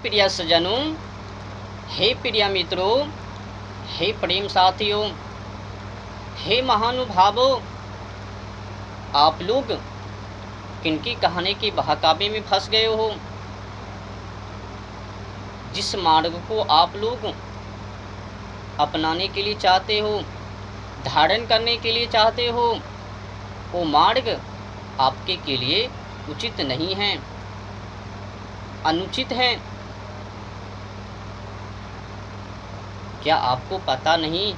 प्रिय सज्जनों, हे प्रिय मित्रों, हे प्रेम साथियों, हे महानुभावों, आप लोग किनकी कहानी की बहकावे में फंस गए हो। जिस मार्ग को आप लोग अपनाने के लिए चाहते हो, धारण करने के लिए चाहते हो, वो मार्ग आपके के लिए उचित नहीं है, अनुचित है। क्या आपको पता नहीं?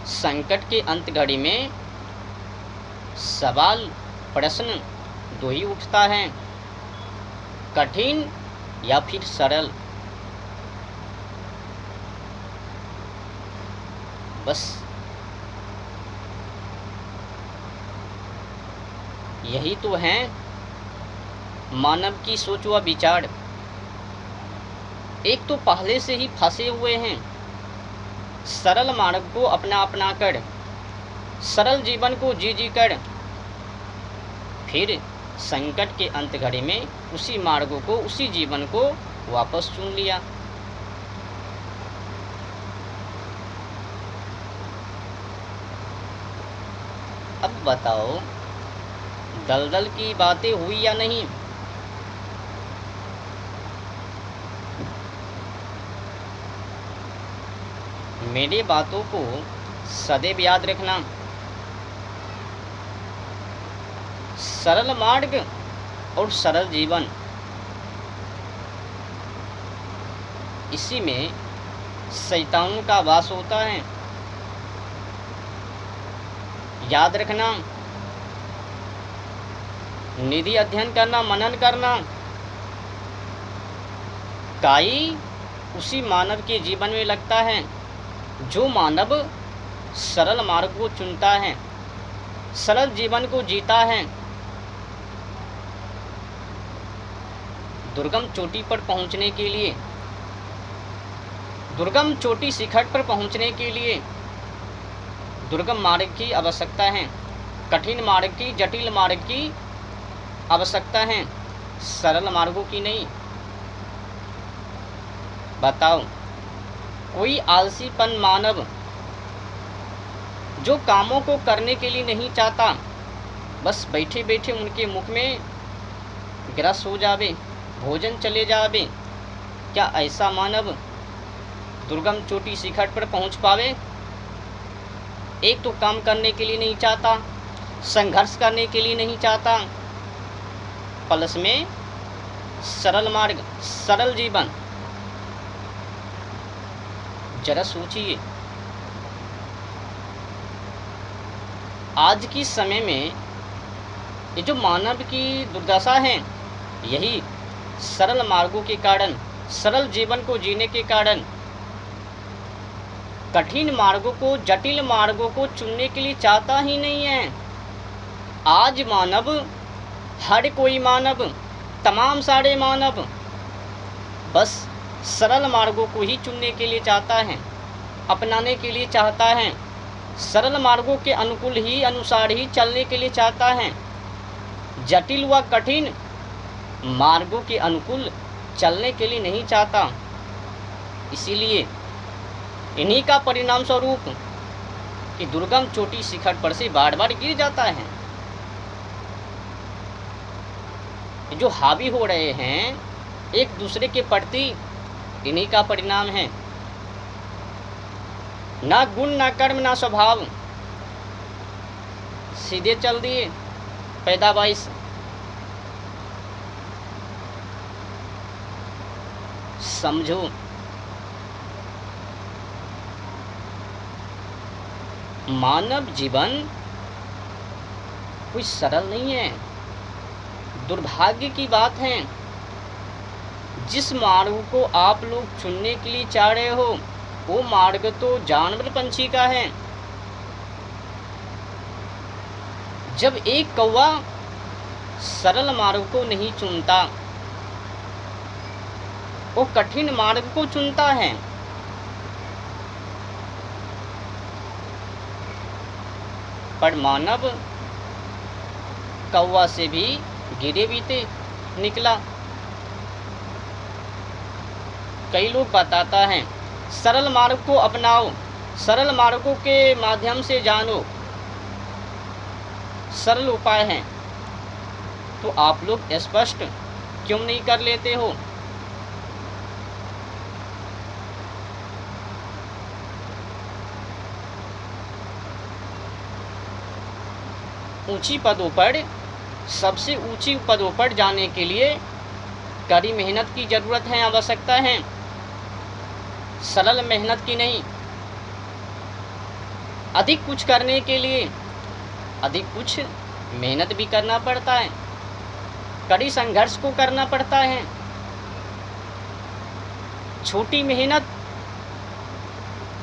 संकट के अंत घड़ी में सवाल प्रश्न दो ही उठता है, कठिन या फिर सरल। बस यही तो है मानव की सोच व विचार। एक तो पहले से ही फंसे हुए हैं, सरल मार्ग को अपना कर, सरल जीवन को जी कर, फिर संकट के अंत घड़ी में उसी मार्ग को, उसी जीवन को वापस चुन लिया। अब बताओ, दलदल की बातें हुई या नहीं? मेरी बातों को सदैव याद रखना। सरल मार्ग और सरल जीवन, इसी में शैतानों का वास होता है। याद रखना, निधि अध्ययन करना, मनन करना, काई उसी मानव के जीवन में लगता है जो मानव सरल मार्ग को चुनता है, सरल जीवन को जीता है। दुर्गम चोटी पर पहुंचने के लिए, दुर्गम चोटी शिखर पर पहुंचने के लिए दुर्गम मार्ग की आवश्यकता है, कठिन मार्ग की, जटिल मार्ग की आवश्यकता है, सरल मार्गों की नहीं। बताओ, कोई आलसीपन मानव जो कामों को करने के लिए नहीं चाहता, बस बैठे बैठे उनके मुख में ग्रस हो जावे, भोजन चले जावे, क्या ऐसा मानव दुर्गम चोटी शिखर पर पहुंच पावे? एक तो काम करने के लिए नहीं चाहता, संघर्ष करने के लिए नहीं चाहता, प्लस में सरल मार्ग, सरल जीवन। जरा सोचिए, आज की समय में ये जो मानव की दुर्दशा है, यही सरल मार्गों के कारण, सरल जीवन को जीने के कारण कठिन मार्गों को, जटिल मार्गों को चुनने के लिए चाहता ही नहीं है। आज मानव, हर कोई मानव, तमाम सारे मानव बस सरल मार्गों को ही चुनने के लिए चाहता है, अपनाने के लिए चाहता है, सरल मार्गों के अनुकूल ही, अनुसार ही चलने के लिए चाहता है, जटिल व कठिन मार्गों के अनुकूल चलने के लिए नहीं चाहता। इसीलिए इन्हीं का परिणाम स्वरूप कि दुर्गम चोटी शिखर पर से बार बार गिर जाता है। जो हावी हो रहे हैं एक दूसरे के प्रति, इन्हीं का परिणाम है। ना गुण, ना कर्म, ना स्वभाव, सीधे चल दिए पैदावाइश। समझो, मानव जीवन कोई सरल नहीं है। दुर्भाग्य की बात है, जिस मार्ग को आप लोग चुनने के लिए चाह रहे हो, वो मार्ग तो जानवर पंछी का है। जब एक कौवा सरल मार्ग को नहीं चुनता, वो कठिन मार्ग को चुनता है। पर मानव कौवा से भी गिरे बीते निकला। कई लोग बताता है सरल मार्ग को अपनाओ, सरल मार्गों के माध्यम से जानो, सरल उपाय हैं, तो आप लोग स्पष्ट क्यों नहीं कर लेते हो? ऊंची पदों पर, सबसे ऊंची पदों पर जाने के लिए कड़ी मेहनत की जरूरत है, आवश्यकता है, सरल मेहनत की नहीं। अधिक कुछ करने के लिए अधिक कुछ मेहनत भी करना पड़ता है, कड़ी संघर्ष को करना पड़ता है। छोटी मेहनत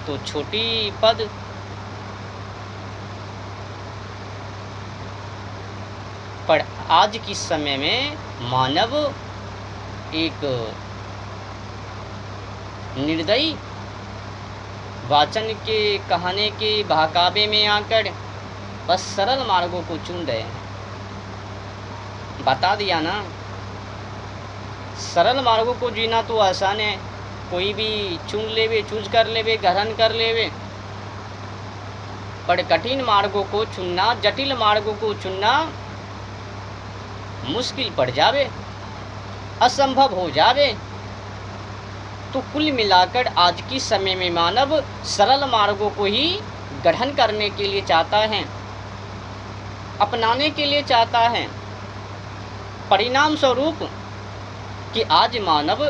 तो छोटी पद। पर आज के समय में मानव एक निर्दयी वाचन के कहने के बहकावे में आकर बस सरल मार्गों को चुन रहे हैं। बता दिया ना, सरल मार्गों को जीना तो आसान है, कोई भी चुन लेवे, चूज कर लेवे, ग्रहण कर लेवे। पर कठिन मार्गों को चुनना, जटिल मार्गों को चुनना मुश्किल पड़ जावे, असंभव हो जावे। तो कुल मिलाकर आज की समय में मानव सरल मार्गों को ही ग्रहण करने के लिए चाहता है, अपनाने के लिए चाहता है। परिणाम स्वरूप कि आज मानव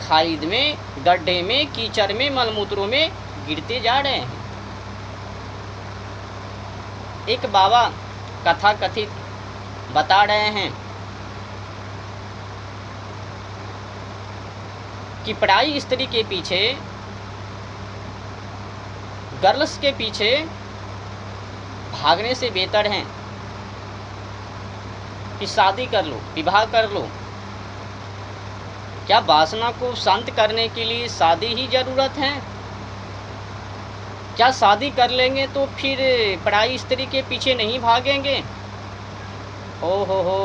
खाईद में, गड्ढे में, कीचड़ में, मलमूत्रों में गिरते जा रहे हैं। एक बाबा कथा कथित बता रहे हैं कि पढ़ाई स्त्री के पीछे, गर्ल्स के पीछे भागने से बेहतर है कि शादी कर लो, विवाह कर लो। क्या वासना को शांत करने के लिए शादी ही जरूरत है? क्या शादी कर लेंगे तो फिर पढ़ाई स्त्री के पीछे नहीं भागेंगे? ओहो हो,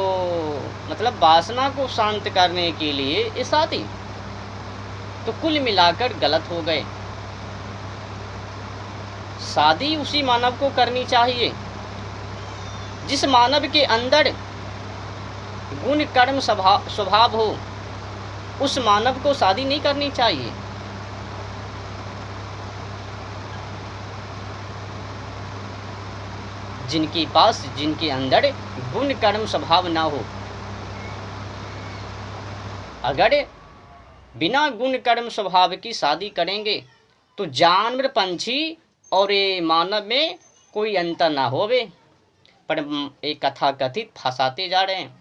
मतलब वासना को शांत करने के लिए ये शादी। तो कुल मिलाकर गलत हो गए। शादी उसी मानव को करनी चाहिए जिस मानव के अंदर गुण कर्म स्वभाव हो। उस मानव को शादी नहीं करनी चाहिए। जिनके पास, जिनके अंदर गुण कर्म स्वभाव ना हो। अगर बिना गुण कर्म स्वभाव की शादी करेंगे तो जानवर, पंछी और ये मानव में कोई अंतर ना होवे। पर एक कथा कथित फंसाते जा रहे हैं।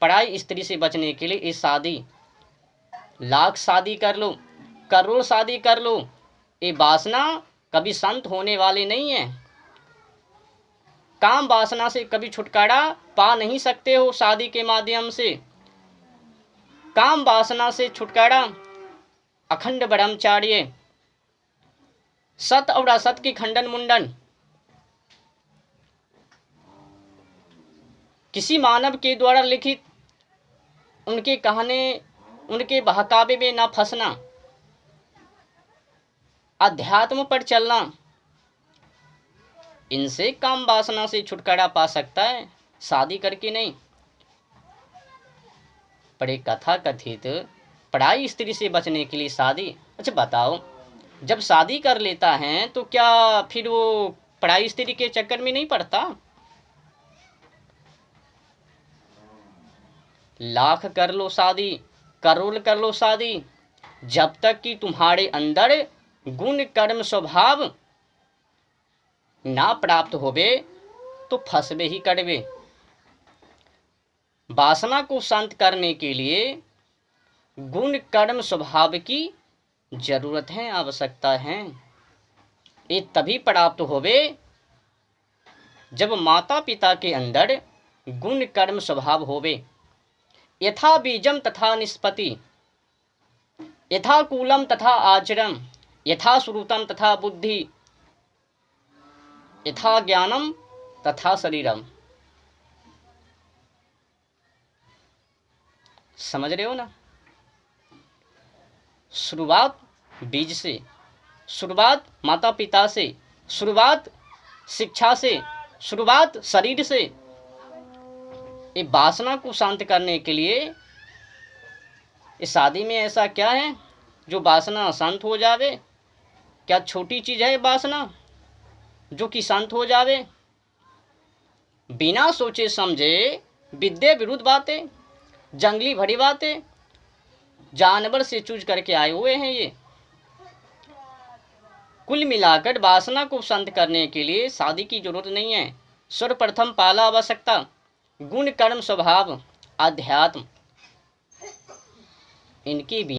पढ़ाई स्त्री से बचने के लिए इस शादी, लाख शादी कर लो, करोड़ शादी कर लो, ये वासना कभी शांत होने वाले नहीं है। काम वासना से कभी छुटकारा पा नहीं सकते हो शादी के माध्यम से। काम वासना से छुटकारा अखंड ब्रह्मचार्य, सत और असत की खंडन मुंडन। किसी मानव के द्वारा लिखित उनके कहने, उनके बहकावे में ना फंसना, अध्यात्म पर चलना, इनसे काम वासना से छुटकारा पा सकता है, शादी करके नहीं। पर एक कथा कथित पढ़ाई स्त्री से बचने के लिए शादी। अच्छा बताओ, जब शादी कर लेता है तो क्या फिर वो पढ़ाई स्त्री के चक्कर में नहीं पड़ता? लाख कर लो शादी, करोड़ कर लो शादी, जब तक कि तुम्हारे अंदर गुण कर्म स्वभाव ना प्राप्त होवे तो फंसबे ही करवे। वासना को शांत करने के लिए गुण कर्म स्वभाव की जरूरत है, आवश्यकता है। ये तभी प्राप्त होवे जब माता पिता के अंदर गुण कर्म स्वभाव होवे। यथा बीजम तथा निष्पत्ति, यथा कूलम तथा आचरम, यथा श्रुतम तथा बुद्धि, यथा ज्ञानम तथा शरीरम। समझ रहे हो ना? शुरुआत बीज से, शुरुआत माता पिता से, शुरुआत शिक्षा से, शुरुआत शरीर से। ये वासना को शांत करने के लिए इस शादी में ऐसा क्या है जो वासना शांत हो जावे? क्या छोटी चीज़ है वासना जो कि शांत हो जावे? बिना सोचे समझे विद्या विरुद्ध बातें, जंगली भरी बातें, जानवर से चूज करके आए हुए हैं ये। कुल मिलाकर वासना को शांत करने के लिए शादी की जरूरत नहीं है। सर्वप्रथम पहला आवश्यकता गुण कर्म स्वभाव अध्यात्म, इनकी भी